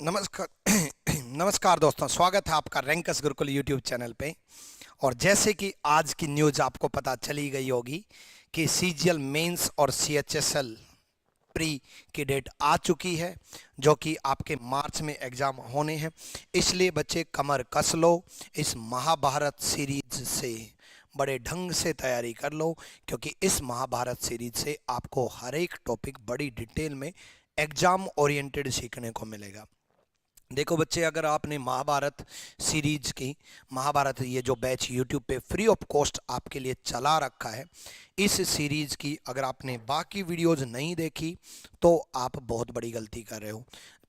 नमस्कार। नमस्कार दोस्तों, स्वागत है आपका रैंकस गुरुकुल यूट्यूब चैनल पे। और जैसे कि आज की न्यूज़ आपको पता चली गई होगी कि सीजीएल मेंस और सीएचएसएल प्री की डेट आ चुकी है, जो कि आपके मार्च में एग्ज़ाम होने हैं। इसलिए बच्चे कमर कस लो, इस महाभारत सीरीज से बड़े ढंग से तैयारी कर लो, क्योंकि इस महाभारत सीरीज से आपको हर एक टॉपिक बड़ी डिटेल में एग्ज़ाम ओरिएंटेड सीखने को मिलेगा। देखो बच्चे, अगर आपने महाभारत सीरीज की महाभारत ये जो बैच यूट्यूब पे फ्री ऑफ कॉस्ट आपके लिए चला रखा है, इस सीरीज की अगर आपने बाकी वीडियोस नहीं देखी तो आप बहुत बड़ी गलती कर रहे हो।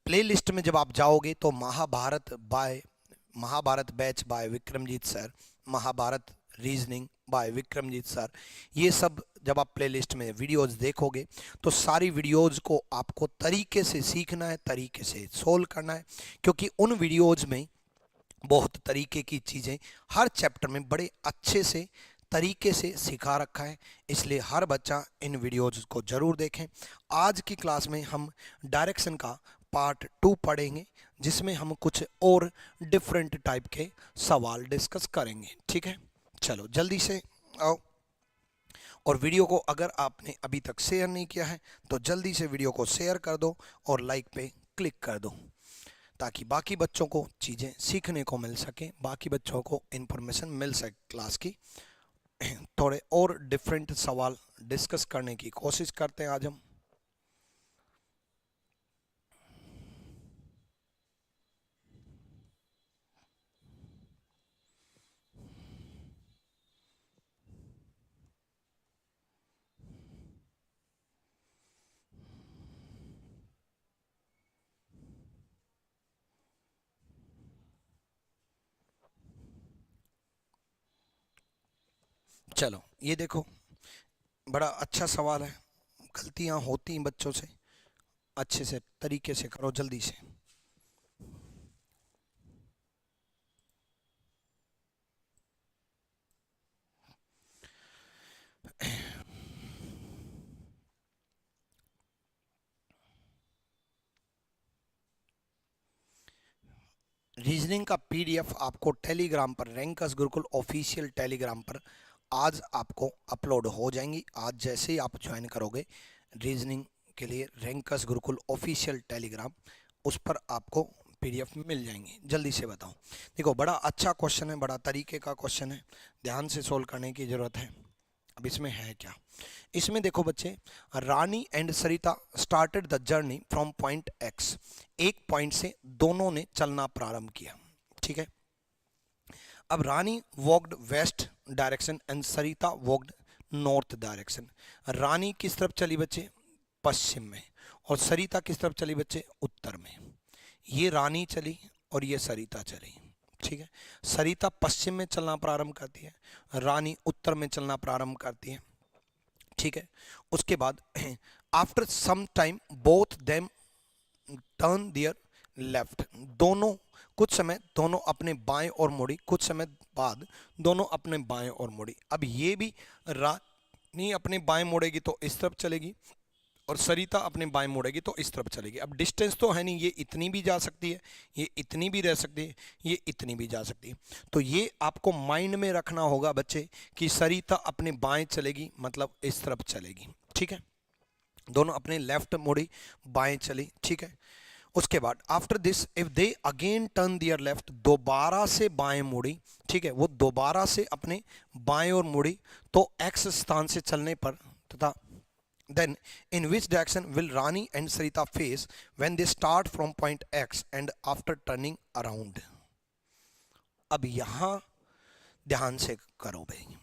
प्लेलिस्ट में जब आप जाओगे तो Mahabharat batch by Vikramjeet sir, Mahabharat reasoning by Vikramjeet sir, ये सब जब आप प्लेलिस्ट में वीडियोस देखोगे तो सारी वीडियोस को आपको तरीके से सीखना है, तरीके से सोल्व करना है, क्योंकि उन वीडियोस में बहुत तरीके की चीज़ें हर चैप्टर में बड़े अच्छे से तरीके से सिखा रखा है। इसलिए हर बच्चा इन वीडियोज़ को ज़रूर देखें। आज की क्लास में हम डायरेक्शन का पार्ट 2 पढ़ेंगे, जिसमें हम कुछ और डिफरेंट टाइप के सवाल डिस्कस करेंगे। ठीक है, चलो जल्दी से आओ। और वीडियो को अगर आपने अभी तक शेयर नहीं किया है तो जल्दी से वीडियो को शेयर कर दो और लाइक पे क्लिक कर दो, ताकि बाकी बच्चों को चीज़ें सीखने को मिल सके, बाकी बच्चों को इन्फॉर्मेशन मिल सके क्लास की। थोड़े और डिफरेंट सवाल डिस्कस करने की कोशिश करते हैं आज हम। चलो ये देखो, बड़ा अच्छा सवाल है। गलतियां होती हैं बच्चों से, अच्छे से तरीके से करो जल्दी से। रीजनिंग का पीडीएफ आपको टेलीग्राम पर, रैंकस गुरुकुल ऑफिशियल टेलीग्राम पर आज आपको अपलोड हो जाएंगी। आज जैसे ही आप ज्वाइन करोगे रीजनिंग के लिए रैंकस गुरुकुल ऑफिशियल टेलीग्राम, उस पर आपको पीडीएफ मिल जाएंगे। जल्दी से बताओ। देखो, बड़ा अच्छा क्वेश्चन है, बड़ा तरीके का क्वेश्चन है, ध्यान से सोल्व करने की ज़रूरत है। अब इसमें है क्या, इसमें देखो बच्चे, Rani and Sarita started the journey from point X. एक पॉइंट से दोनों ने चलना प्रारंभ किया। ठीक है, अब Rani walked west direction and Sarita walked north direction. Rani किस तरफ चली बच्चे? पश्चिम में। और सरिता किस तरफ चली बच्चे? उत्तर में। ये रानी चली और ये सरिता चली। ठीक है, सरिता पश्चिम में चलना प्रारंभ करती है, रानी उत्तर में चलना प्रारंभ करती है। ठीक है, उसके बाद after some time both them turn their left. दोनों कुछ समय दोनों अपने बाएं और मुड़ी, कुछ समय बाद दोनों अपने बाएं और मुड़ी। अब ये भी रानी अपने बाएं मुड़ेगी तो इस तरफ चलेगी, और सरिता अपने बाएं मुड़ेगी तो इस तरफ चलेगी। अब डिस्टेंस तो है नहीं, ये इतनी भी जा सकती है, ये इतनी भी रह सकती है, ये इतनी भी जा सकती है। तो ये आपको माइंड में रखना होगा बच्चे कि सरिता अपने बाएं चलेगी, मतलब इस तरफ चलेगी। ठीक है, दोनों अपने लेफ्ट मुड़ी, बाएं चली। ठीक है, उसके बाद after this if they again turn their left, दोबारा से बाएं मुड़ी। ठीक है, वो दोबारा से अपने बाएं और मुड़ी, तो एक्स स्थान से चलने पर तथा then in which direction will Rani and Sarita face when they start from point X and after turning around? अब यहां ध्यान से करो भाई।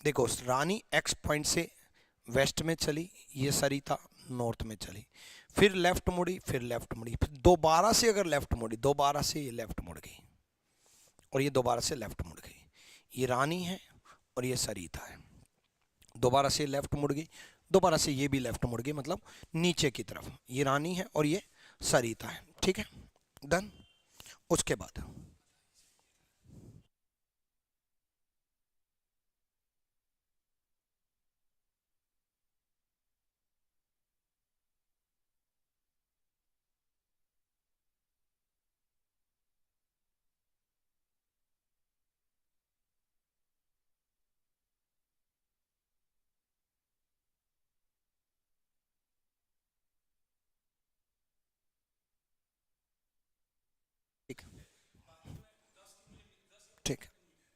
देखो, रानी एक्स पॉइंट से वेस्ट में चली, ये सरिता नॉर्थ में चली, फिर लेफ्ट मुड़ी, फिर लेफ्ट मुड़ी, फिर दोबारा से अगर लेफ्ट मुड़ी, दोबारा से ये लेफ्ट मुड़ गई और ये दोबारा से लेफ्ट मुड़ गई। ये रानी है और ये सरिता है। दोबारा से लेफ्ट मुड़ गई, दोबारा से ये भी लेफ्ट मुड़ गई, मतलब नीचे की तरफ। ये रानी है और ये सरिता है। ठीक है, डन। उसके बाद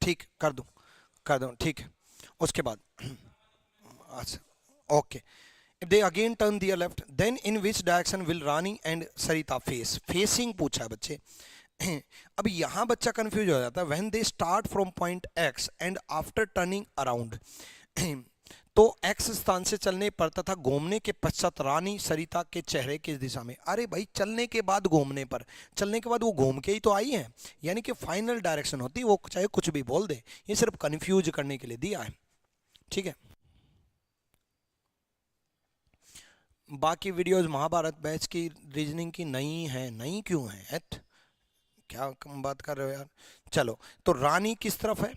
ठीक कर दूं ठीक है। उसके बाद अच्छा okay. If they again turn their left, then in which direction will Rani and Sarita face? Facing पूछा है बच्चे। अब यहाँ बच्चा कंफ्यूज हो जाता है। When they start from point X and after turning around, तो X स्थान से चलने पर तथा घूमने के पश्चात रानी सरिता के चेहरे किस दिशा में। अरे भाई चलने के बाद घूमने पर, चलने के बाद वो घूम के ही तो आई है, यानी कि फाइनल डायरेक्शन होती है वो, चाहे कुछ भी बोल दे, ये सिर्फ कंफ्यूज करने के लिए दिया है, ठीक है। बाकी वीडियोस महाभारत बैच की रीजनिंग की नई है। नई क्यों है एट, क्या कम बात कर रहे हो यार। चलो तो रानी किस तरफ है,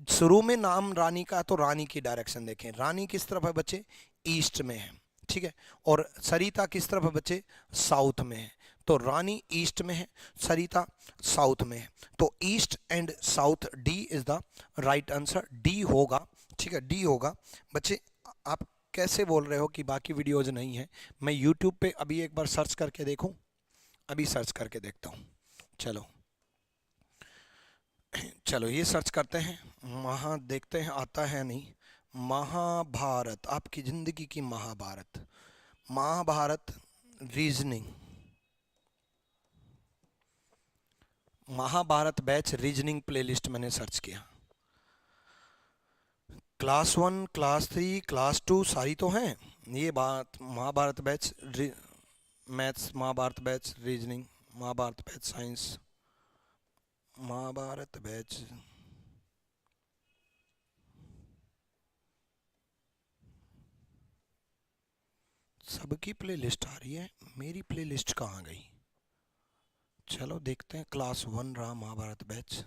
शुरू में नाम रानी का, तो रानी की डायरेक्शन देखें। रानी किस तरफ है बच्चे, ईस्ट में है, ठीक है। और सरिता किस तरफ है बच्चे, साउथ में है। तो रानी ईस्ट में है, सरिता साउथ में है। तो east and south, D is the right answer, D होगा, ठीक है, डी होगा। बच्चे आप कैसे बोल रहे हो कि बाकी वीडियोज नहीं है। मैं यूट्यूब पे अभी एक बार सर्च करके देखूं, अभी सर्च करके देखता हूं। चलो चलो ये सर्च करते हैं, देखते हैं आता है नहीं। महाभारत, आपकी जिंदगी की Mahabharat, Mahabharat reasoning, Mahabharat batch reasoning playlist मैंने सर्च किया। क्लास 1, क्लास 3, क्लास 2 सारी तो हैं। ये बात Mahabharat batch maths, Mahabharat batch reasoning, Mahabharat batch science, Mahabharat batch सबकी प्लेलिस्ट आ रही है, मेरी प्लेलिस्ट कहाँ गई। चलो देखते हैं, क्लास 1 रहा महाभारत बैच।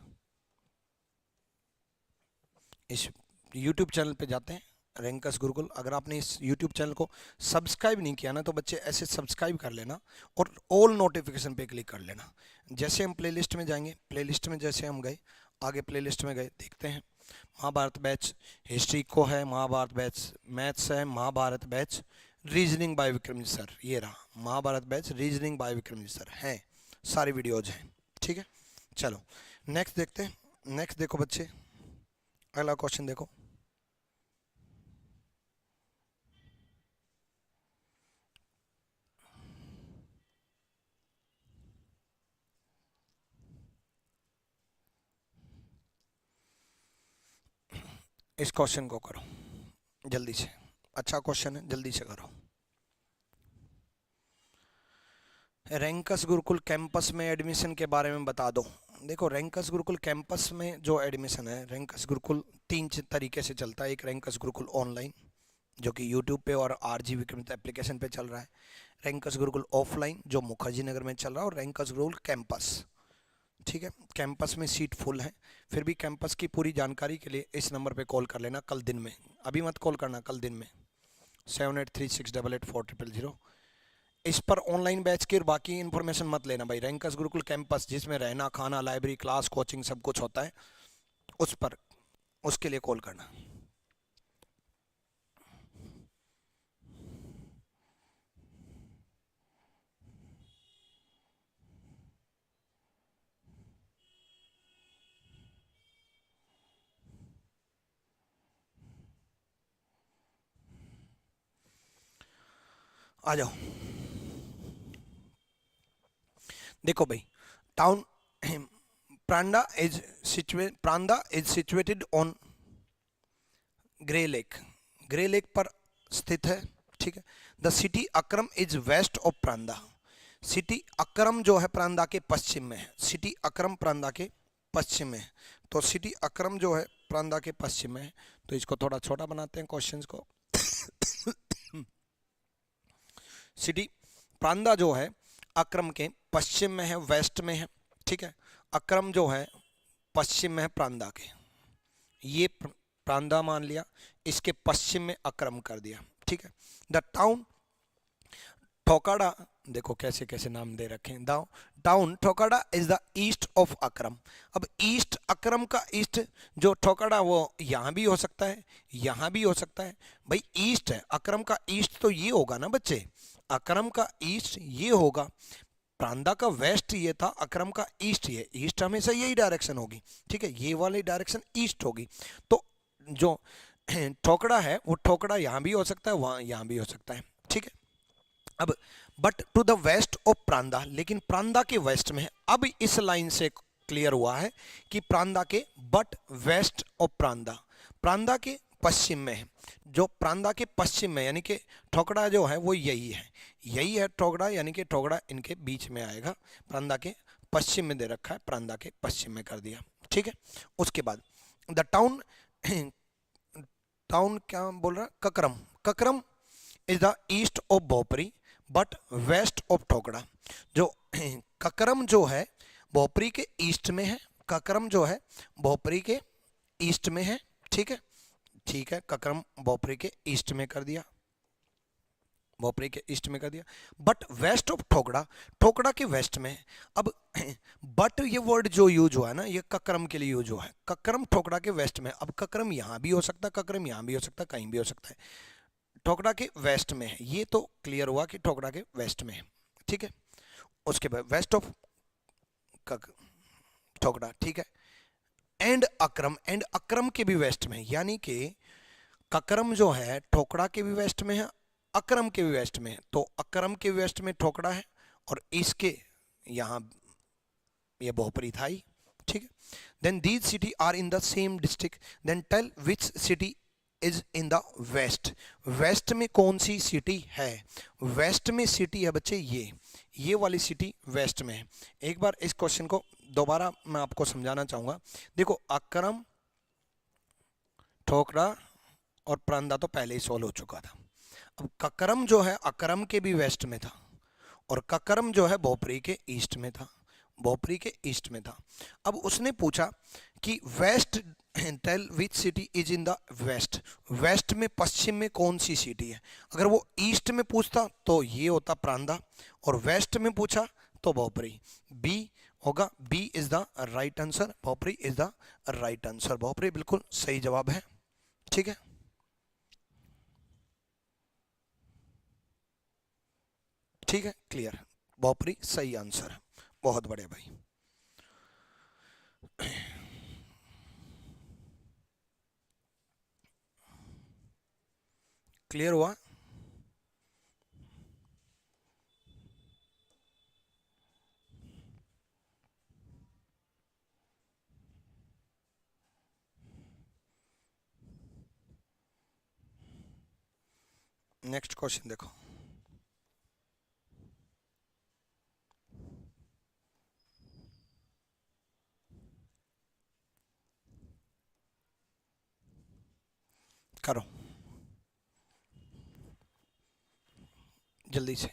इस YouTube चैनल पे जाते हैं, रैंकर्स गुरुकुल। अगर आपने इस YouTube चैनल को सब्सक्राइब नहीं किया ना, तो बच्चे ऐसे सब्सक्राइब कर लेना और ऑल नोटिफिकेशन पे क्लिक कर लेना। जैसे हम प्लेलिस्ट में जाएंगे, प्लेलिस्ट में जैसे हम गए, आगे प्लेलिस्ट में गए, देखते हैं महाभारत बैच हिस्ट्री को है, महाभारत बैच मैथ्स है, Mahabharat batch reasoning by Vikramjeet sir, ये रहा Mahabharat batch reasoning by Vikramjeet sir हैं, सारी वीडियोज हैं, ठीक है। चलो नेक्स्ट देखते हैं। नेक्स्ट देखो बच्चे, अगला क्वेश्चन देखो। इस क्वेश्चन को करो जल्दी से, अच्छा क्वेश्चन है, जल्दी से करो। रैंकस गुरुकुल कैंपस में एडमिशन के बारे में बता दो। देखो रैंकस गुरुकुल कैंपस में जो एडमिशन है, रैंकस गुरुकुल 3 तरीके से चलता है। एक रैंकस गुरुकुल ऑनलाइन जो कि यूट्यूब पे और RG विक्रमित एप्लीकेशन पे चल रहा है, रैंकस गुरुकुल ऑफलाइन जो मुखर्जी नगर में चल रहा है, और रैंकस गुरुकुल कैंपस, ठीक है। कैंपस में सीट फुल है, फिर भी कैंपस की पूरी जानकारी के लिए इस नंबर पे कॉल कर लेना कल दिन में, अभी मत कॉल करना, कल दिन में 7836884000। इस पर ऑनलाइन बैच की और बाकी इन्फॉर्मेशन मत लेना भाई। रैंकस गुरुकुल कैंपस जिसमें रहना, खाना, लाइब्रेरी, क्लास, कोचिंग सब कुछ होता है, उस पर, उसके लिए कॉल करना। आ जाओ, देखो भाई, town Pranda is situated on grey lake, grey lake पर स्थित है, ठीक है। The city Akram is west of Pranda, city Akram जो है प्रांदा के पश्चिम में है, सिटी अक्रम प्रांदा के पश्चिम में है। तो सिटी अक्रम जो है प्रांदा के पश्चिम में है, तो इसको थोड़ा छोटा बनाते हैं क्वेश्चंस को। सिटी प्रांदा जो है अक्रम के पश्चिम में है, वेस्ट में है, ठीक है। अक्रम जो है पश्चिम में है प्रांदा के, ये प्रांदा मान लिया, इसके पश्चिम में अक्रम कर दिया, ठीक है। द टाउन ठोकाड़ा, देखो कैसे कैसे नाम दे रखे हैं, town Thokada is the east of Akram. अब ईस्ट, अक्रम का ईस्ट जो ठोकाड़ा, वो यहाँ भी हो सकता है, यहाँ भी हो सकता है भाई, ईस्ट है। अक्रम का ईस्ट तो ये होगा ना बच्चे, अक्रम का ईस्ट ये होगा, प्रांदा का वेस्ट ये था, अकरम का ईस्ट ये, ईस्ट हमेशा यही डायरेक्शन होगी, ठीक है, ये वाली डायरेक्शन ईस्ट होगी। तो जो ठोकड़ा है वो ठोकड़ा यहाँ भी हो सकता है, वहाँ यहाँ भी हो सकता है, ठीक है। अब but to the west of Pranda, लेकिन प्रांदा के वेस्ट में है। अब इस लाइन से क्लियर हुआ है कि प्रांदा के बट वेस्ट ऑफ प्रांदा, प्रांदा के पश्चिम में है। जो प्रांदा के पश्चिम में यानी कि ठोकड़ा जो है वो यही है, यही है ठोकड़ा, यानी कि ठोकड़ा इनके बीच में आएगा। प्रांदा के पश्चिम में दे रखा है, प्रांदा के पश्चिम में कर दिया, ठीक है। उसके बाद द टाउन, टाउन क्या बोल रहा, Kakram, Kakram is the east of Bhopri but west of Thokada. जो ककरम जो है भोपरी के ईस्ट में है, ककरम जो है भोपरी के ईस्ट में है, ठीक है, ठीक है। ककरम भोपरी के ईस्ट में कर दिया, भोपरी के ईस्ट में कर दिया। बट वेस्ट ऑफ ठोकड़ा, ठोकड़ा के वेस्ट में है। अब बट ये वर्ड जो यूज हुआ है ना, ये ककरम के लिए यूज हुआ है, ककरम ठोकड़ा के वेस्ट में। अब ककरम यहाँ भी हो सकता है, ककरम यहाँ भी हो सकता है, कहीं भी हो सकता है, ठोकड़ा के वेस्ट में है। ये तो क्लियर हुआ कि ठोकड़ा के वेस्ट में है, ठीक है। उसके बाद वेस्ट ऑफ ठोकड़ा, ठीक है। एंड अकरम, एंड अकरम के भी वेस्ट में, यानी कि ककरम जो है ठोकड़ा के भी वेस्ट में है, अकरम के भी वेस्ट में है। तो अकरम के वेस्ट में ठोकड़ा है और इसके यहाँ ये भोपरी था ही, ठीक है। Then these city are in the same district, then tell which city is in the west, west में कौन सी सिटी है, वेस्ट में सिटी है बच्चे ये वाली सिटी वेस्ट में है। एक बार इस क्वेश्चन को दोबारा मैं आपको समझाना चाहूंगा। देखो अकरम, ठोकड़ा और प्रांदा तो पहले ही सॉल्व हो चुका था। अब ककरम जो है अकरम के भी वेस्ट में था और ककरम जो है भोपरी के ईस्ट में था, भोपरी के ईस्ट में था। अब उसने पूछा कि west, tell which city is in the west, west में पश्चिम में कौन सी सिटी है। अगर वो ईस्ट में पूछता तो ये होता प्रांदा, और वेस्ट में पूछा तो भोपरी। बी होगा, B is the right answer, Bhopri is the right answer, Bhopri बिल्कुल सही जवाब है, ठीक है। ठीक है, क्लियर, भोपरी सही आंसर है, बहुत बढ़िया भाई। क्लियर हुआ? नेक्स्ट क्वेश्चन देखो, करो जल्दी से,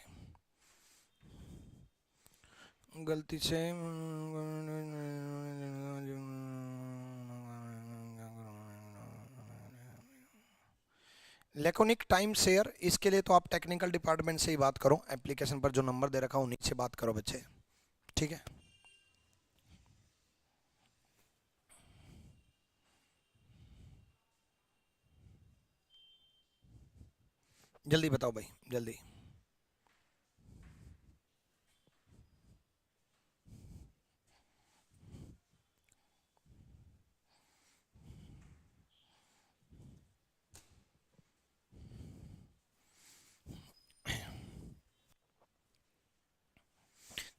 गलती से लैकोनिक टाइम शेयर, इसके लिए तो आप टेक्निकल डिपार्टमेंट से ही बात करो, एप्लीकेशन पर जो नंबर दे रखा है उन्हीं से बात करो बच्चे, ठीक है। जल्दी बताओ भाई, जल्दी।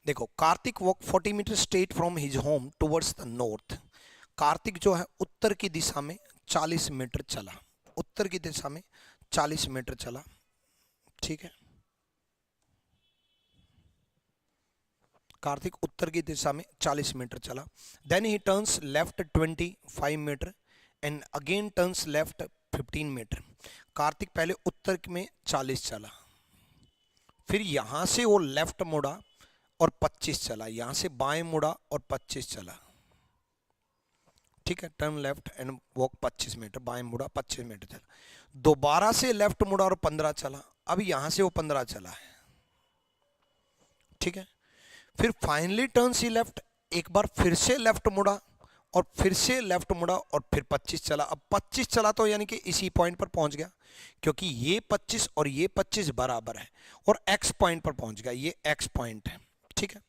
देखो Kartik walk 40 metre straight from his home towards the north, Kartik जो है उत्तर की दिशा में 40 मीटर चला, उत्तर की दिशा में 40 मीटर चला, ठीक है। कार्तिक उत्तर की दिशा में 40 मीटर चला। Then he turns left 25 metre and again turns left 15 metre. Kartik पहले उत्तर में 40 चला, फिर यहां से वो लेफ्ट मुड़ा और 25 चला, यहां से बाएं मुड़ा और 25 चला, ठीक है। Turn left and walk 25 metre, बाएं मुड़ा 25 मीटर चला, दोबारा से लेफ्ट मुड़ा और 15 चला, अब यहां से वो 15 चला है, ठीक है। फिर फाइनली टर्न सी लेफ्ट, एक बार फिर से लेफ्ट मुड़ा और फिर से लेफ्ट मुड़ा और फिर 25 चला। अब 25 चला तो यानी कि इसी पॉइंट पर पहुंच गया, क्योंकि ये 25 और ये 25 बराबर है, और एक्स पॉइंट पर पहुंच गया, ये एक्स पॉइंट है, ठीक है।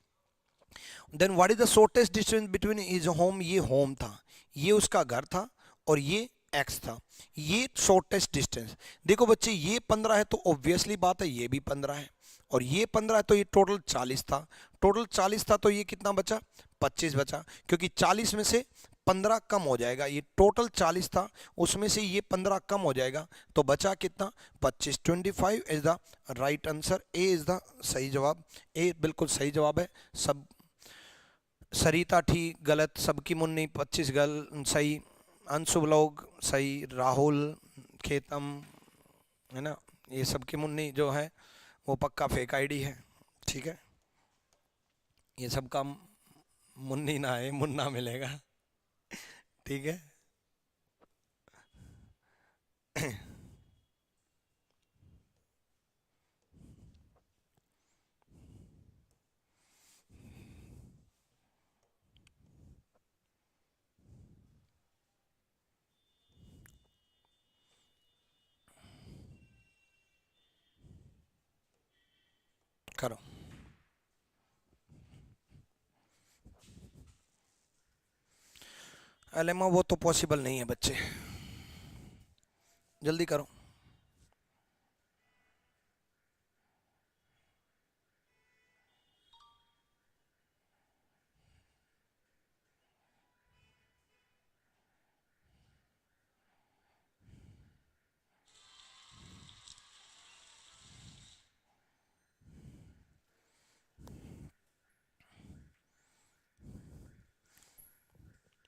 Then what is the shortest distance between his home, ये होम था, ये उसका घर था और ये एक्स था, ये शॉर्टेस्ट डिस्टेंस। देखो बच्चे ये 15 है तो ऑब्वियसली बात है ये भी 15 है, और ये 15 है तो ये टोटल 40 था, टोटल 40 था तो ये कितना बचा, 25 बचा, क्योंकि 40 में से 15 कम हो जाएगा, ये टोटल 40 था उसमें से ये 15 कम हो जाएगा तो बचा कितना, 25। 25 is the right answer, A is the सही जवाब, ए बिल्कुल सही जवाब है। सब सरिता ठीक गलत, सबकी मुन्नी 25 सही, अंशु लोग सही, राहुल खेतम है ना, ये सबकी मुन्नी जो है वो पक्का फेक आईडी है, ठीक है, ये सबका मुन्नी ना है मुन्ना मिलेगा, ठीक है। करो, एलेमा वो तो पॉसिबल नहीं है बच्चे, जल्दी करो।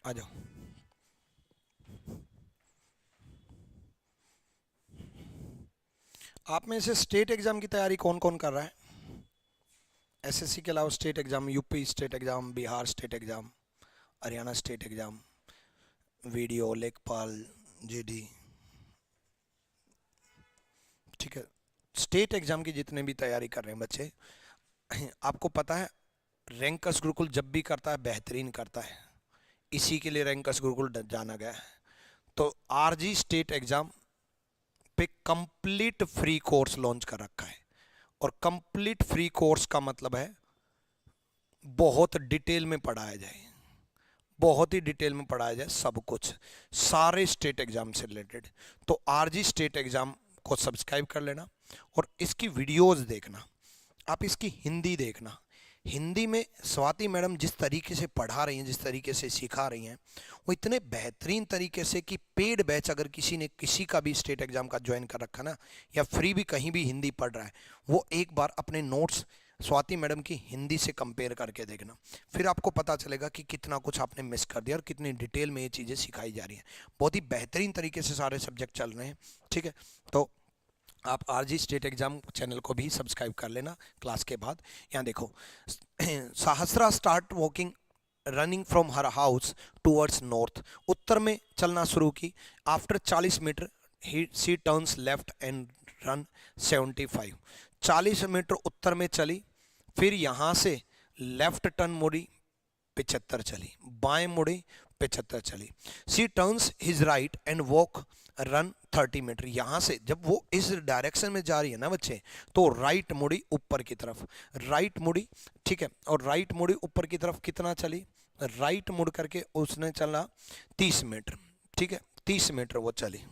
आ जाओ, आप में से स्टेट एग्जाम की तैयारी कौन कौन कर रहा है, एसएससी के अलावा state exam, UP state exam, Bihar state exam, Haryana state exam, video, लेखपाल, जीडी, ठीक है, स्टेट एग्जाम की जितने भी तैयारी कर रहे हैं बच्चे, आपको पता है रैंकर्स गुरुकुल जब भी करता है बेहतरीन करता है, इसी के लिए रैंकर्स गुरुकुल जाना गया है। तो आरजी स्टेट एग्जाम पे कंप्लीट फ्री कोर्स लॉन्च कर रखा है, और कंप्लीट फ्री कोर्स का मतलब है बहुत डिटेल में पढ़ाया जाए, बहुत ही डिटेल में पढ़ाया जाए सब कुछ, सारे स्टेट एग्जाम से रिलेटेड। तो आरजी स्टेट एग्जाम को सब्सक्राइब कर लेना और इसकी वीडियोस देखना, आप इसकी हिंदी देखना, हिंदी में स्वाति मैडम जिस तरीके से पढ़ा रही हैं, जिस तरीके से सिखा रही हैं, वो इतने बेहतरीन तरीके से कि पेड बैच अगर किसी ने किसी का भी स्टेट एग्जाम का ज्वाइन कर रखा ना, या फ्री भी कहीं भी हिंदी पढ़ रहा है, वो एक बार अपने नोट्स स्वाति मैडम की हिंदी से कंपेयर करके देखना, फिर आपको पता चलेगा कि कितना कुछ आपने मिस कर दिया और कितनी डिटेल में ये चीज़ें सिखाई जा रही हैं। बहुत ही बेहतरीन तरीके से सारे सब्जेक्ट चल रहे हैं, ठीक है। तो आप आरजी स्टेट एग्जाम चैनल को भी सब्सक्राइब कर लेना क्लास के बाद। यहाँ देखो, Sahasra start walking running from her house towards north, उत्तर में चलना शुरू की, after 40 meter she turns left and run 75, 40 meter उत्तर में चली, फिर यहाँ से लेफ्ट टर्न मुड़ी 75 चली, बाएं मुड़ी 75 चली, she turns his right and walk run 30 meter, यहाँ से जब वो इस डायरेक्शन में जा रही है ना बच्चे, तो राइट मुड़ी ऊपर की तरफ, राइट मुड़ी, ठीक है, और राइट मुड़ी ऊपर की तरफ कितना चली, राइट मुड़ करके उसने चला 30 मीटर, ठीक है, 30 मीटर वो चली,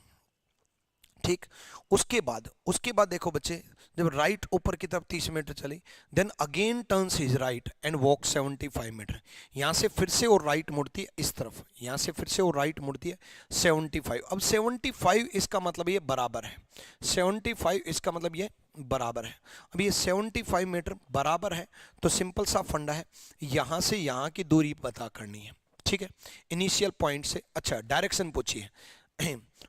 ठीक। उसके बाद देखो बच्चे, जब राइट ऊपर की तरफ 30 मीटर चली, then again turns his right and walk 75 metre, यहाँ से फिर से वो राइट मुड़ती है इस तरफ, यहाँ से फिर से वो राइट मुड़ती है 75। अब 75 इसका मतलब ये बराबर है, 75 इसका मतलब ये बराबर है। अब ये 75 मीटर बराबर है तो सिंपल सा फंडा है, यहाँ से यहाँ की दूरी पता करनी है, ठीक है, इनिशियल पॉइंट से। अच्छा डायरेक्शन पूछिए।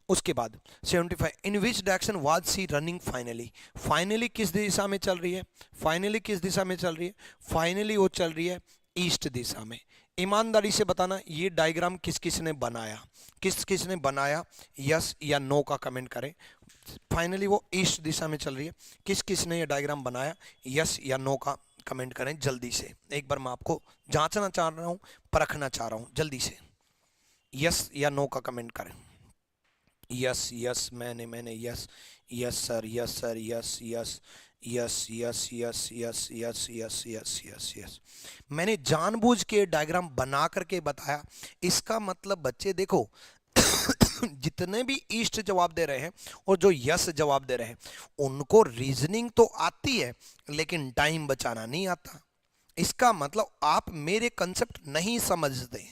उसके बाद 75, in which direction was she running finally, finally किस दिशा में चल रही है, फाइनली किस दिशा में चल रही है, फाइनली वो चल रही है ईस्ट दिशा में। ईमानदारी से बताना ये डायग्राम किस किस ने बनाया, किस किस ने बनाया, यस या नो का कमेंट करें। फाइनली वो ईस्ट दिशा में चल रही है, किस किस ने ये डायग्राम बनाया, यस या नो का कमेंट करें जल्दी से। एक बार मैं आपको जांचना चाह रहा हूँ, परखना चाह रहा हूँ, जल्दी से यस या नो का कमेंट करें। यस यस, मैंने yes, yes sir, yes sir, yes yes, yes yes yes yes yes yes yes yes yes, मैंने जानबूझ के डायग्राम बना करके बताया। इसका मतलब बच्चे देखो, जितने भी ईस्ट जवाब दे रहे हैं और जो यस जवाब दे रहे हैं, उनको रीजनिंग तो आती है लेकिन टाइम बचाना नहीं आता। इसका मतलब आप मेरे कंसेप्ट नहीं समझते।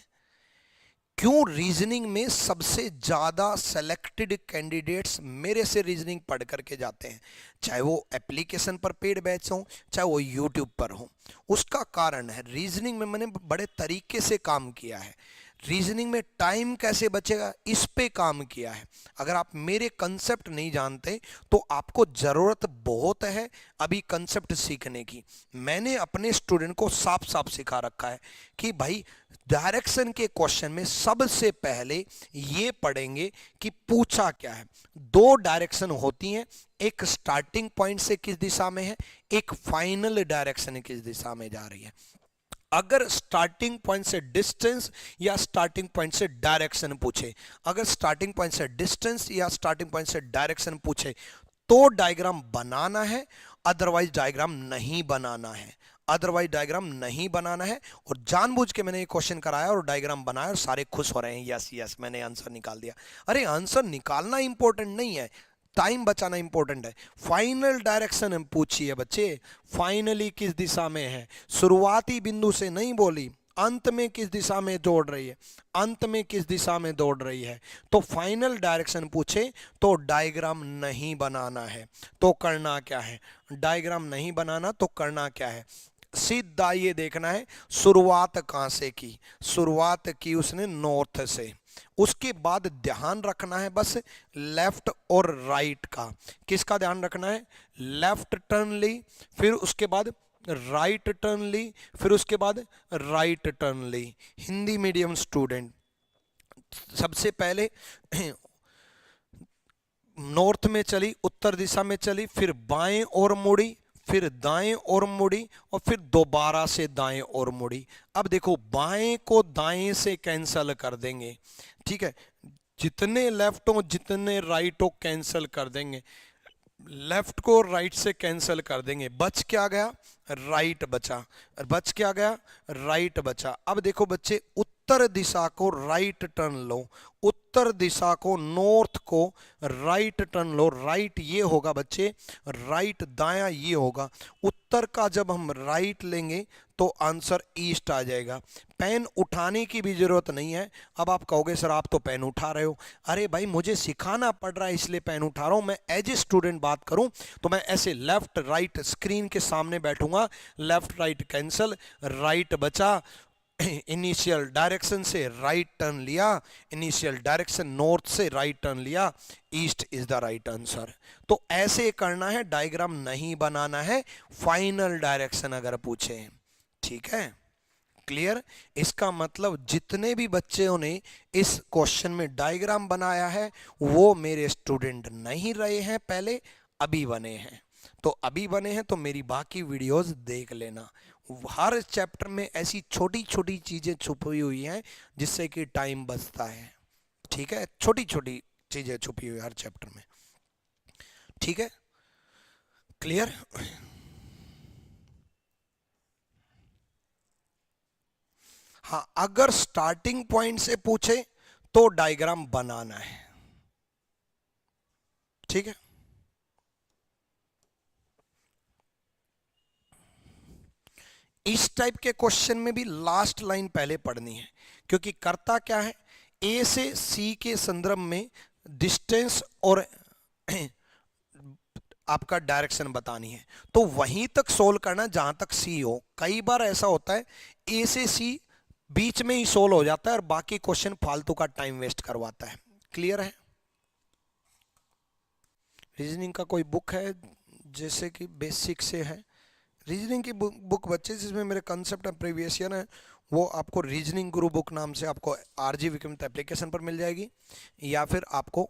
क्यों रीजनिंग में सबसे ज्यादा सेलेक्टेड कैंडिडेट्स मेरे से रीजनिंग पढ़ करके जाते हैं, चाहे वो एप्लीकेशन पर पेड बैच हो, चाहे वो यूट्यूब पर हो। उसका कारण है रीजनिंग में मैंने बड़े तरीके से काम किया है। रीजनिंग में टाइम कैसे बचेगा इस पे काम किया है। अगर आप मेरे कंसेप्ट नहीं जानते तो आपको जरूरत बहुत है अभी कंसेप्ट सीखने की। मैंने अपने स्टूडेंट को साफ साफ सिखा रखा है कि भाई डायरेक्शन के क्वेश्चन में सबसे पहले ये पढ़ेंगे कि पूछा क्या है। दो डायरेक्शन होती हैं, एक स्टार्टिंग पॉइंट से किस दिशा में है, एक फाइनल डायरेक्शन किस दिशा में जा रही है। अगर स्टार्टिंग पॉइंट से डिस्टेंस या स्टार्टिंग पॉइंट से डायरेक्शन पूछे, अगर स्टार्टिंग पॉइंट से डिस्टेंस या स्टार्टिंग पॉइंट से डायरेक्शन पूछे तो डायग्राम बनाना है, अदरवाइज डायग्राम नहीं बनाना है। अदरवाइज डायग्राम नहीं बनाना है। और जानबूझ के मैंने ये क्वेश्चन कराया और डायग्राम बनाया और सारे खुश हो रहे हैं, यस यस मैंने आंसर निकाल दिया। अरे आंसर निकालना इंपॉर्टेंट नहीं है, टाइम बचाना इंपॉर्टेंट है। फाइनल डायरेक्शन हम पूछिए बच्चे, फाइनली किस दिशा में है, शुरुआती बिंदु से नहीं बोली, अंत में किस दिशा में दौड़ रही है, अंत में किस दिशा में दौड़ रही है। तो फाइनल डायरेक्शन पूछे तो डायग्राम नहीं बनाना है। तो करना क्या है, डायग्राम नहीं बनाना तो करना क्या है, सीधा ये देखना है शुरुआत कहां से की, शुरुआत की उसने नॉर्थ से। उसके बाद ध्यान रखना है बस लेफ्ट और राइट का। किसका ध्यान रखना है, लेफ्ट टर्न ली, फिर उसके बाद राइट टर्न ली, फिर उसके बाद राइट टर्न ली। हिंदी मीडियम स्टूडेंट सबसे पहले नॉर्थ में चली, उत्तर दिशा में चली, फिर बाएं और मुड़ी, फिर दाएं और मुड़ी, और फिर दोबारा से दाएं और मुड़ी। अब देखो बाएं को दाएं से कैंसल कर देंगे, ठीक है, जितने लेफ्ट हो जितने राइट हो कैंसल कर देंगे, लेफ्ट को राइट से कैंसिल कर देंगे, बच क्या गया, राइट बचा, बच क्या गया, राइट बचा। अब देखो बच्चे उत्तर दिशा को राइट टर्न लो, उत्तर दिशा को नॉर्थ को राइट टर्न लो। राइट ये होगा बच्चे, राइट दायां ये होगा। उत्तर का जब हम राइट लेंगे तो आंसर ईस्ट आ जाएगा। पेन उठाने की भी जरूरत नहीं है। अब आप कहोगे सर आप तो पेन उठा रहे हो, अरे भाई मुझे सिखाना पड़ रहा है इसलिए पेन उठा रहा हूं। मैं एज ए स्टूडेंट बात करूं तो मैं ऐसे लेफ्ट राइट स्क्रीन के सामने बैठूंगा, लेफ्ट राइट कैंसल, राइट बचा, इनिशियल डायरेक्शन से राइट टर्न लिया, इनिशियल डायरेक्शन नॉर्थ से राइट टर्न लिया, east is the right answer. तो ऐसे करना है, डायग्राम नहीं बनाना है, फाइनल डायरेक्शन अगर पूछे, ठीक है, क्लियर। इसका मतलब जितने भी बच्चों ने इस क्वेश्चन में डायग्राम बनाया है वो मेरे स्टूडेंट नहीं रहे हैं पहले, अभी बने हैं। तो अभी बने हैं तो मेरी बाकी वीडियोस देख लेना। हर चैप्टर में ऐसी छोटी छोटी चीजें छुपी हुई हैं जिससे कि टाइम बचता है, ठीक है, छोटी छोटी चीजें छुपी हुई हर चैप्टर में, ठीक है, क्लियर। हाँ, अगर स्टार्टिंग पॉइंट से पूछे तो डायग्राम बनाना है, ठीक है। इस टाइप के क्वेश्चन में भी लास्ट लाइन पहले पढ़नी है, क्योंकि करता क्या है, ए से सी के संदर्भ में डिस्टेंस और आपका डायरेक्शन बतानी है, तो वहीं तक सोल्व करना जहां तक सी हो। कई बार ऐसा होता है ए से सी बीच में ही सोल्व हो जाता है और बाकी क्वेश्चन फालतू का टाइम वेस्ट करवाता है। क्लियर है। रीजनिंग का कोई बुक है जैसे कि बेसिक से है, रीजनिंग की बुक बच्चे जिसमें मेरे कंसेप्ट एंड प्रीवियस ईयर है, वो आपको रीजनिंग गुरु बुक नाम से आपको आरजी विक्रम एप्लीकेशन पर मिल जाएगी, या फिर आपको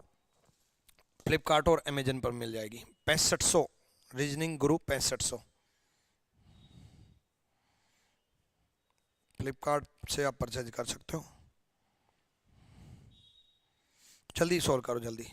फ्लिपकार्ट और अमेजन पर मिल जाएगी। 6500 रीजनिंग गुरु 6500, फ्लिपकार्ट से आप परचेज कर सकते हो। जल्दी सॉल्व करो जल्दी।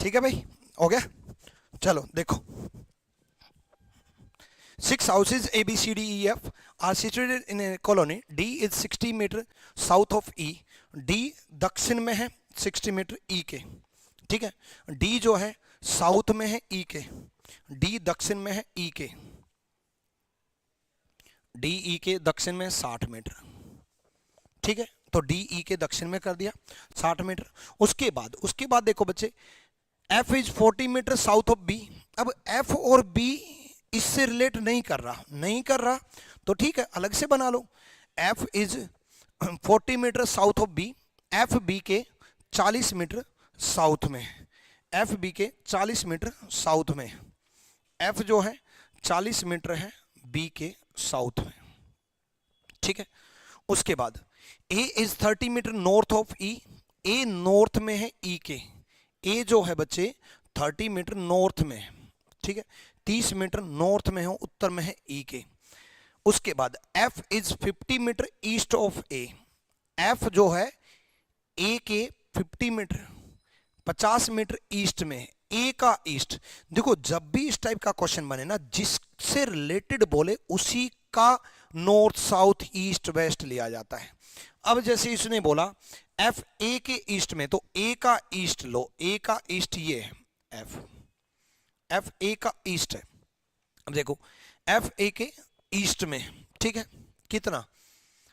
ठीक है भाई, हो गया। चलो देखो, 6 houses A, B, C, D, E, F are situated in a colony. D is 60 metre south of E. D दक्षिण में है 60 मीटर E के, ठीक है। D जो है साउथ में है E के, D दक्षिण में है E के, D E के दक्षिण में 60 मीटर, ठीक है। तो D E के दक्षिण में कर दिया 60 मीटर। उसके बाद देखो बच्चे, F is 40 metre south of B। अब F और B इससे रिलेट नहीं कर रहा तो ठीक है, अलग से बना लो। F is 40 metre south of B, F B के 40 मीटर साउथ में, F B के 40 मीटर साउथ में, F जो है 40 मीटर है B के साउथ में, ठीक है। उसके बाद A is 30 metre north of E, A north में है E के, A जो है बच्चे 30 मीटर नॉर्थ में है, ठीक है। 30 मीटर नॉर्थ में हो, उत्तर में है E के। उसके बाद F is 50 metre east of A, F जो है A के 50 मीटर 50 मीटर ईस्ट में है, A का ईस्ट। देखो जब भी इस टाइप का क्वेश्चन बने ना, जिससे रिलेटेड बोले उसी का नॉर्थ साउथ ईस्ट वेस्ट लिया जाता है। अब जैसे इसने बोला F A के ईस्ट में, तो A का ईस्ट लो, A का ईस्ट ये है, F A का ईस्ट है। अब देखो F A के ईस्ट में, ठीक है, कितना,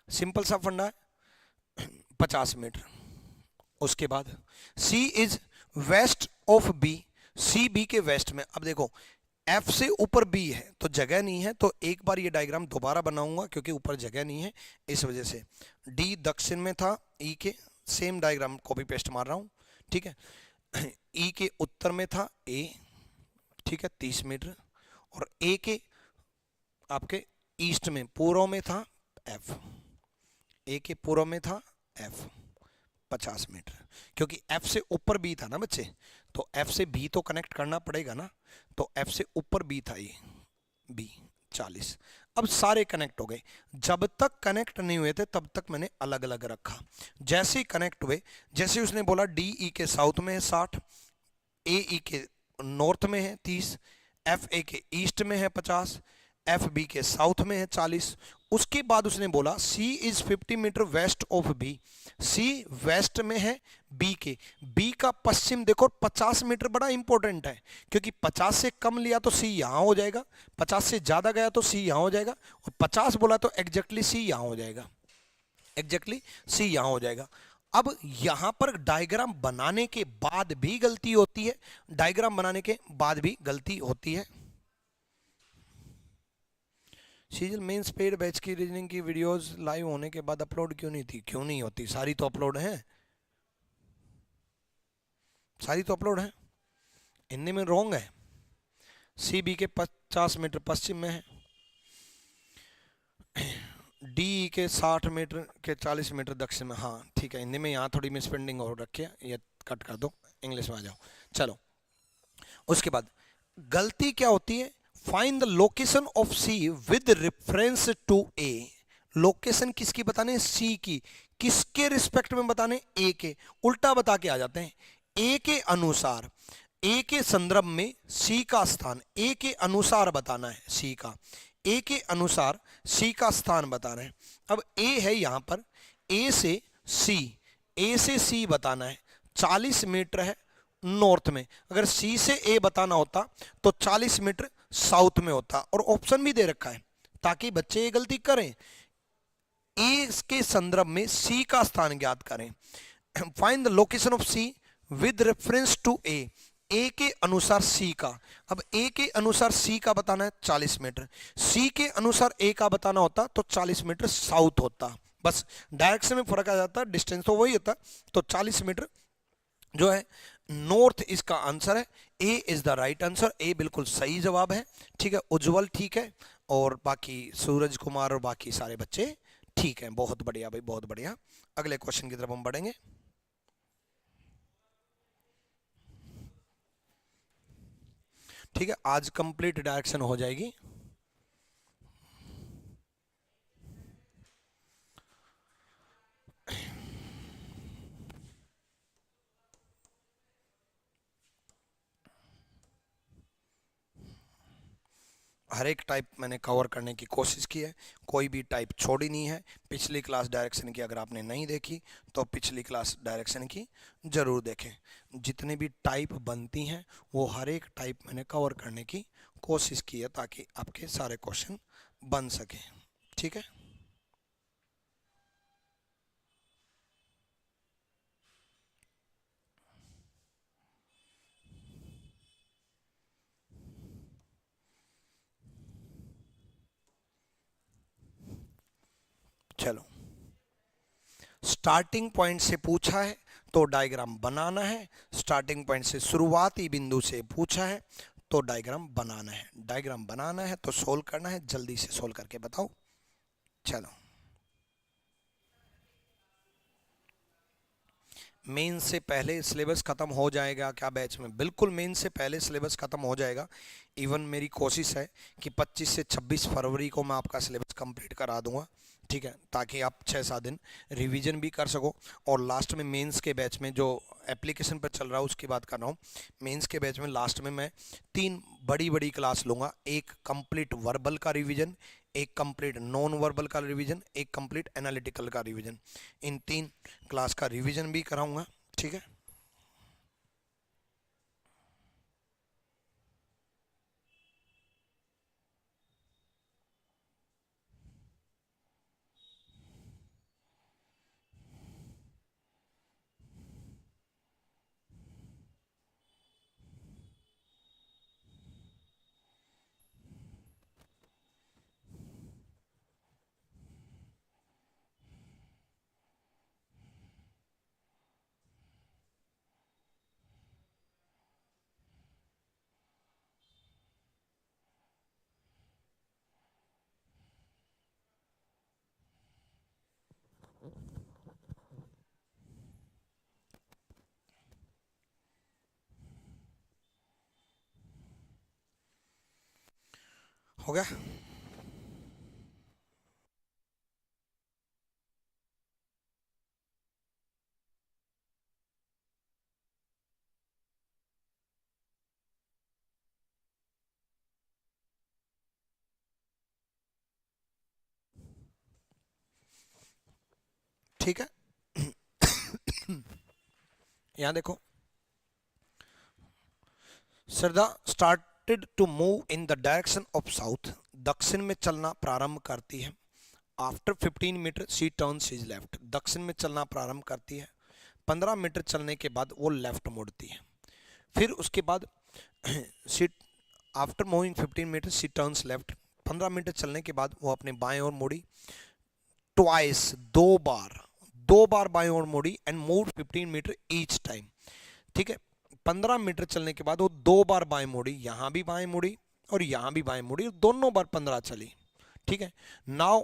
सिंपल सा फंडा है 50 मीटर। उसके बाद C is west of B, C B के वेस्ट में। अब देखो F से ऊपर B है तो जगह नहीं है, तो एक बार ये डायग्राम दोबारा बनाऊंगा क्योंकि ऊपर जगह नहीं है इस वजह से। D दक्षिण में था E के, सेम डायग्राम कॉपी पेस्ट मार रहा हूं, ठीक है। E के उत्तर में था A, ठीक है 30 मीटर, और A के आपके ईस्ट में पूर्व में था F, A के पूर्व में था F 50 मीटर, क्योंकि F से ऊपर B था ना बच्चे, तो F से B तो कनेक्ट करना पड़ेगा ना, तो F से ऊपर B था ये B 40। अब सारे कनेक्ट हो गए, जब तक कनेक्ट नहीं हुए थे तब तक मैंने अलग अलग रखा। जैसे ही कनेक्ट हुए, जैसे उसने बोला D E के साउथ में है 60, A E के नॉर्थ में है 30, F A के ईस्ट में है 50, F B के साउथ में है 40। उसके बाद उसने बोला C is 50 metre west of B, C west में है B के, B का पश्चिम देखो 50 मीटर, बड़ा इंपॉर्टेंट है क्योंकि 50 से कम लिया तो C यहां हो जाएगा, 50 से ज्यादा गया तो C यहां हो जाएगा, और 50 बोला तो एग्जैक्टली C यहां हो जाएगा, एग्जैक्टली C यहां हो जाएगा। अब यहां पर डायग्राम बनाने के बाद भी गलती होती है, डायग्राम बनाने के बाद भी गलती होती है। सीजल मेंस पेड बैच की रीजनिंग की वीडियोस लाइव होने के बाद अपलोड क्यों नहीं थी? क्यों नहीं होती, सारी तो अपलोड हैं, सारी तो अपलोड है, इनमें में रॉन्ग है। सी बी के 50 मीटर पश्चिम में है, डी के 60 मीटर के 40 मीटर दक्षिण में, हाँ ठीक है, इनमें यहाँ थोड़ी मिसप्रिंटिंग हो रखी है, ये कट कर दो, इंग्लिश में आ जाओ। चलो उसके बाद गलती क्या होती है, find the location of C with reference to A. Location किसकी बताने, सी की, किसके रिस्पेक्ट में बताने, ए के। उल्टा बता के आ जाते हैं, ए के अनुसार, ए के संदर्भ में सी का स्थान, ए के अनुसार बताना है सी का, ए के अनुसार सी का स्थान बताना है। अब ए है यहां पर, ए से सी, ए से सी बताना है, 40 मीटर है नॉर्थ में। अगर सी से ए बताना होता तो 40 मीटर साउथ में होता, और ऑप्शन भी दे रखा है ताकि बच्चे ये गलती करें, ए के संदर्भ में सी का स्थान ज्ञात करें। Find the location of C with reference to A, A के अनुसार सी का। अब ए के अनुसार सी का बताना है 40 मीटर, सी के अनुसार ए का बताना होता तो 40 मीटर साउथ होता, बस डायरेक्शन में फर्क आ जाता, डिस्टेंस तो वही होता, तो 40 मीटर जो है नॉर्थ इसका आंसर है। ए इज द राइट आंसर, ए बिल्कुल सही जवाब है, ठीक है। उज्जवल ठीक है, और बाकी सूरज कुमार और बाकी सारे बच्चे ठीक हैं, बहुत बढ़िया भाई, बहुत बढ़िया। अगले क्वेश्चन की तरफ हम बढ़ेंगे। ठीक है, आज कंप्लीट डायरेक्शन हो जाएगी। हर एक टाइप मैंने कवर करने की कोशिश की है, कोई भी टाइप छोड़ी नहीं है। पिछली क्लास डायरेक्शन की अगर आपने नहीं देखी तो पिछली क्लास डायरेक्शन की ज़रूर देखें। जितनी भी टाइप बनती हैं वो हर एक टाइप मैंने कवर करने की कोशिश की है ताकि आपके सारे क्वेश्चन बन सकें। ठीक है, चलो स्टार्टिंग पॉइंट से पूछा है तो डायग्राम बनाना है। स्टार्टिंग पॉइंट से शुरुआती बिंदु से पूछा है तो डायग्राम बनाना है। डायग्राम बनाना है तो सोल्व करना है, जल्दी से सोल्व करके बताओ। चलो मेन से पहले सिलेबस खत्म हो जाएगा क्या बैच में? बिल्कुल मेन से पहले सिलेबस खत्म हो जाएगा। इवन मेरी कोशिश है कि 25 से 26 फरवरी को मैं आपका सिलेबस कंप्लीट करा दूंगा। ठीक है, ताकि आप 6-7 दिन रिवीजन भी कर सको। और लास्ट में मेंस के बैच में जो एप्लीकेशन पर चल रहा है उसकी बात कर रहा हूँ। मेंस के बैच में लास्ट में मैं 3 बड़ी बड़ी क्लास लूँगा। एक कंप्लीट वर्बल का रिवीजन, एक कंप्लीट नॉन वर्बल का रिवीजन, एक कंप्लीट एनालिटिकल का रिवीजन। इन 3 क्लास का रिवीजन भी कराऊंगा। ठीक है, हो गया। ठीक है, यहाँ देखो, Shraddha started to move in the direction of south. दक्षिण में चलना प्रारंभ करती है। After 15 metre she turns his left. दक्षिण में चलना प्रारंभ करती है, 15 मीटर चलने के बाद वो लेफ्ट मुड़ती है। फिर उसके बाद she after moving 15 metre she turns left. 15 metre चलने के बाद वो अपने बाएं ओर मुड़ी। ट्वाइस, दो बार बाएं ओर मुड़ी and move 15 metre each time. ठीक है, 15 मीटर चलने के बाद वो 2 बार बाएं मुड़ी, यहां भी बाएं मुड़ी और यहां भी बाएं मुड़ी, दोनों बार 15 चली। ठीक है, now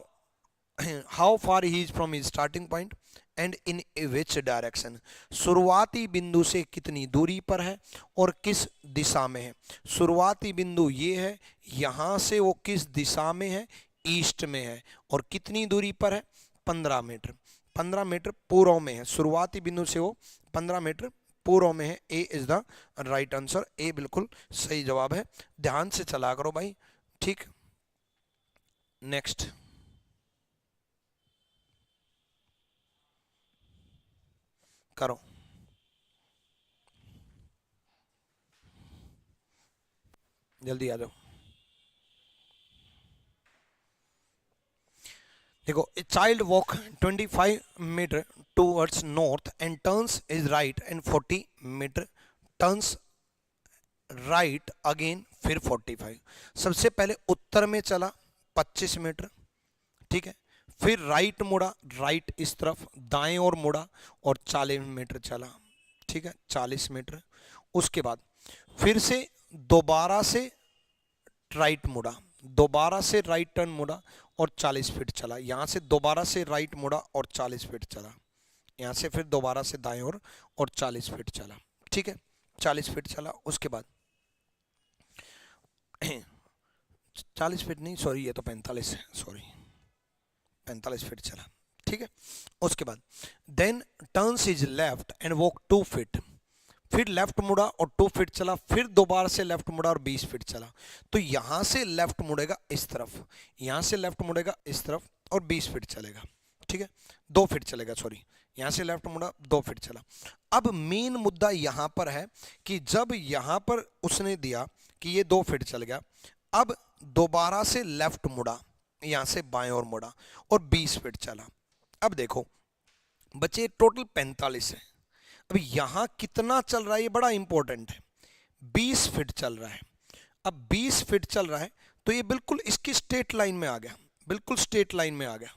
how far he is from his starting point and in which direction. शुरुआती बिंदु से कितनी दूरी पर है और किस दिशा में है। शुरुआती बिंदु ये है, यहां से वो किस दिशा में है, ईस्ट में है। और कितनी दूरी पर है, 15 मीटर। 15 मीटर पूर्व में है, शुरुआती बिंदु से वो 15 मीटर पूर्व में है। ए इज द राइट आंसर, ए बिल्कुल सही जवाब है। ध्यान से चला करो भाई। ठीक, नेक्स्ट करो। जल्दी आ जाओ। देखो, a child walk 25 metre towards north and turns is right and 40 metre turns right again, फिर 45। सबसे पहले उत्तर में चला 25 मीटर। ठीक है, फिर राइट मुड़ा, राइट इस तरफ दाएं ओर मुड़ा और 40 मीटर चला। ठीक है, 40 मीटर। उसके बाद फिर से दोबारा से राइट मुड़ा, दोबारा से राइट टर्न मुड़ा और 40 फीट चला। यहाँ से दोबारा से राइट मुड़ा और 40 फीट चला। यहाँ से फिर दोबारा से दाएं ओर और 40 फीट चला। ठीक है, 40 फीट चला। उसके बाद 40 फीट नहीं, सॉरी, ये तो 45 है, सॉरी, 45 फीट चला। ठीक है, उसके बाद then turns is left and walk 2 feet. फिर लेफ्ट मुड़ा और 2 फीट चला, फिर दोबारा से लेफ्ट मुड़ा और 20 फीट चला। तो यहां से लेफ्ट मुड़ेगा इस तरफ, यहां से लेफ्ट मुड़ेगा इस तरफ और 20 फीट चलेगा, ठीक है, 2 फीट चलेगा, सॉरी, यहां से लेफ्ट मुड़ा 2 फीट चला। अब मेन मुद्दा यहां पर है कि जब यहां पर उसने दिया कि ये 2 फीट चल गया, अब दोबारा से लेफ्ट मुड़ा, यहां से बाएं ओर मुड़ा और 20 फीट चला। अब देखो बच्चे टोटल 45 है। अब यहां कितना चल रहा है ये बड़ा इंपॉर्टेंट है, 20 फीट चल रहा है। अब 20 फीट चल रहा है तो ये बिल्कुल इसकी स्ट्रेट लाइन में आ गया, बिल्कुल स्ट्रेट लाइन में आ गया।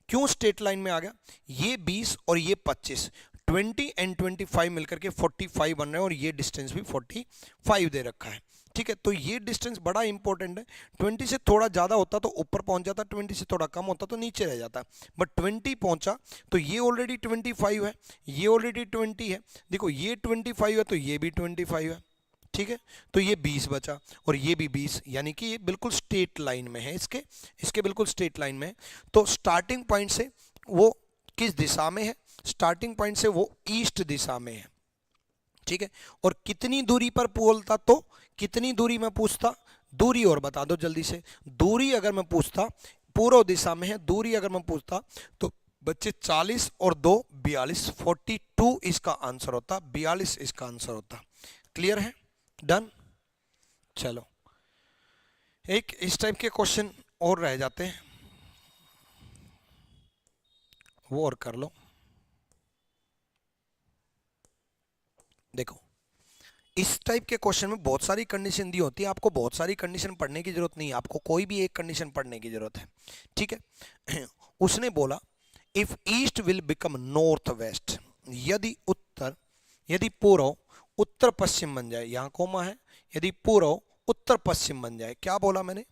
क्यों स्ट्रेट लाइन में आ गया? ये 20 और ये 25, 20 एंड 25 मिलकर के 45 बन रहे हैं और ये डिस्टेंस भी 45 दे रखा है, ठीक है। तो ये डिस्टेंस बड़ा इंपॉर्टेंट है। 20 से थोड़ा ज्यादा होता तो ऊपर पहुंच जाता, 20 से थोड़ा कम होता तो नीचे रह जाता, बट 20 पहुंचा तो ये ऑलरेडी 25 है, ये ऑलरेडी 20 है, देखो ये 25 है तो ये भी 25 है, ठीक है। तो ये 20 बचा और ये भी 20, यानी कि ये बिल्कुल स्ट्रेट लाइन में है, इसके बिल्कुल स्ट्रेट लाइन में है। तो स्टार्टिंग पॉइंट से वो किस दिशा में है? स्टार्टिंग पॉइंट से वो ईस्ट दिशा में है, ठीक है। और कितनी दूरी पर बोलता तो कितनी दूरी में पूछता? दूरी और बता दो जल्दी से। दूरी अगर मैं पूछता, पूर्व दिशा में है, दूरी अगर मैं पूछता तो बच्चे 40 और 2 42, 42 इसका आंसर होता, 42 इसका आंसर होता। क्लियर है? डन। चलो एक इस टाइप के क्वेश्चन और रह जाते हैं, वो और कर लो। देखो इस टाइप के क्वेश्चन में बहुत सारी कंडीशन दी होती है, आपको बहुत सारी कंडीशन पढ़ने की जरूरत नहीं है, आपको कोई भी एक कंडीशन पढ़ने की जरूरत है, ठीक है। उसने बोला if east will become north west, यदि पूर्व उत्तर पश्चिम बन जाए, यहां कोमा है, यदि पूर्व उत्तर पश्चिम बन जाए, क्या बोला मैंने?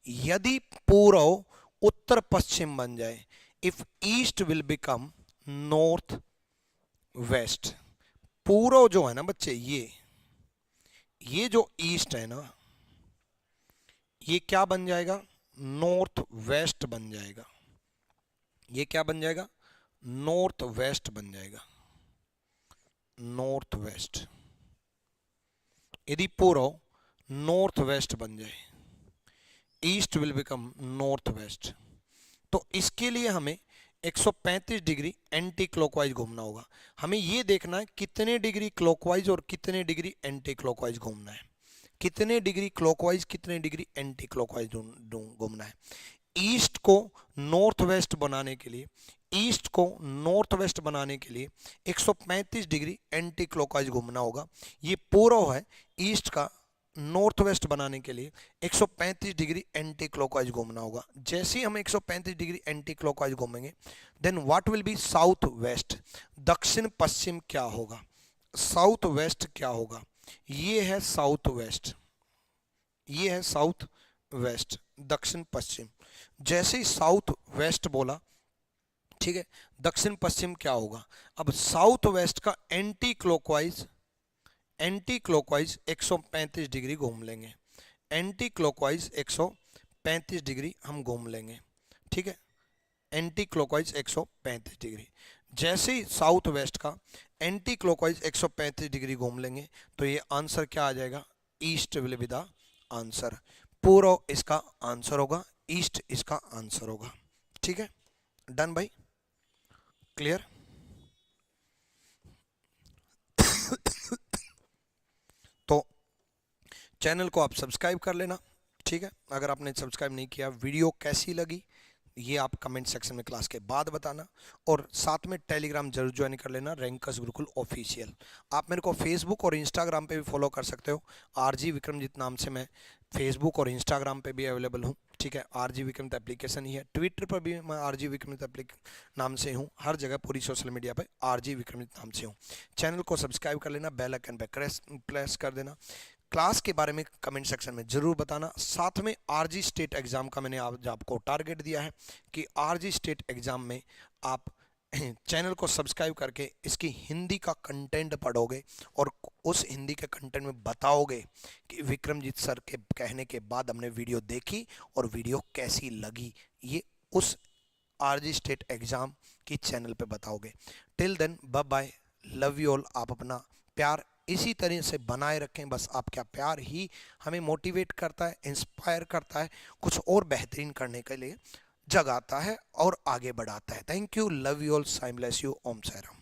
यदि पूर्व उत्तर पश्चिम बन जाए, if east will become north west, पूर्व जो है ना बच्चे, ये जो ईस्ट है ना, ये क्या बन जाएगा? नॉर्थ वेस्ट बन जाएगा। ये क्या बन जाएगा? नॉर्थ वेस्ट बन जाएगा, नॉर्थ वेस्ट। यदि पूर्व नॉर्थ वेस्ट बन जाए, east will become north west, तो इसके लिए हमें 135 डिग्री एंटी क्लॉकवाइज घूमना होगा। हमें ये देखना है कितने डिग्री क्लॉकवाइज और कितने डिग्री एंटी क्लॉकवाइज घूमना है, कितने डिग्री क्लॉकवाइज कितने डिग्री एंटी क्लॉकवाइज घूमना है। ईस्ट को नॉर्थ वेस्ट बनाने के लिए, ईस्ट को नॉर्थ वेस्ट बनाने के लिए 135 डिग्री एंटी क्लॉकवाइज घूमना होगा। ये पूर्व है, ईस्ट का नॉर्थ वेस्ट बनाने के लिए 135 डिग्री एंटी क्लॉकवाइज घूमना होगा। जैसे ही हम 135 डिग्री एंटी क्लॉकवाइज घूमेंगे, then what will be south west, दक्षिण पश्चिम क्या होगा? साउथ वेस्ट क्या होगा? ये है साउथ वेस्ट, ये है साउथ वेस्ट, दक्षिण पश्चिम। जैसे ही साउथ वेस्ट बोला, ठीक है, दक्षिण पश्चिम क्या होगा? अब साउथ वेस्ट का एंटी क्लॉकवाइज 135 डिग्री घूम लेंगे, एंटी क्लॉकवाइज 135 डिग्री हम घूम लेंगे, ठीक है, एंटी क्लॉकवाइज 135 डिग्री। जैसे ही साउथ वेस्ट का एंटी क्लॉकवाइज 135 डिग्री घूम लेंगे तो ये आंसर क्या आ जाएगा? East will be the answer. पूर्व इसका आंसर होगा, ईस्ट इसका आंसर होगा, ठीक है। डन भाई, क्लियर। तो चैनल को आप सब्सक्राइब कर लेना, ठीक है। अगर आपने सब्सक्राइब नहीं किया, वीडियो कैसी लगी ये आप कमेंट सेक्शन में क्लास के बाद बताना, और साथ में टेलीग्राम जरूर ज्वाइन कर लेना, रैंकर्स गुरुकुल ऑफिशियल। आप मेरे को फेसबुक और इंस्टाग्राम पे भी फॉलो कर सकते हो, आरजी विक्रमजीत नाम से मैं फेसबुक और इंस्टाग्राम पे भी अवेलेबल हूँ, ठीक है। आरजी विक्रमजीत एप्लीकेशन ही है, ट्विटर पर भी मैं आरजी विक्रमजीत नाम से हूँ, हर जगह पूरी सोशल मीडिया पर आरजी विक्रमजीत नाम से हूँ। चैनल को सब्सक्राइब कर लेना, बेल आइकन पे प्रेस कर देना, क्लास के बारे में कमेंट सेक्शन में जरूर बताना। साथ में आरजी स्टेट एग्जाम का मैंने आज आपको टारगेट दिया है कि आरजी स्टेट एग्जाम में आप चैनल को सब्सक्राइब करके इसकी हिंदी का कंटेंट पढ़ोगे और उस हिंदी के कंटेंट में बताओगे कि विक्रमजीत सर के कहने के बाद हमने वीडियो देखी और वीडियो कैसी लगी, ये उस आरजी स्टेट एग्जाम की चैनल पे बताओगे। Till then bye bye, love you all. आप अपना प्यार इसी तरह से बनाए रखें। बस आपका प्यार ही हमें मोटिवेट करता है, इंस्पायर करता है, कुछ और बेहतरीन करने के लिए जगाता है और आगे बढ़ाता है। Thank you, love you all, साइम ब्लेस यू, ओम साईं राम।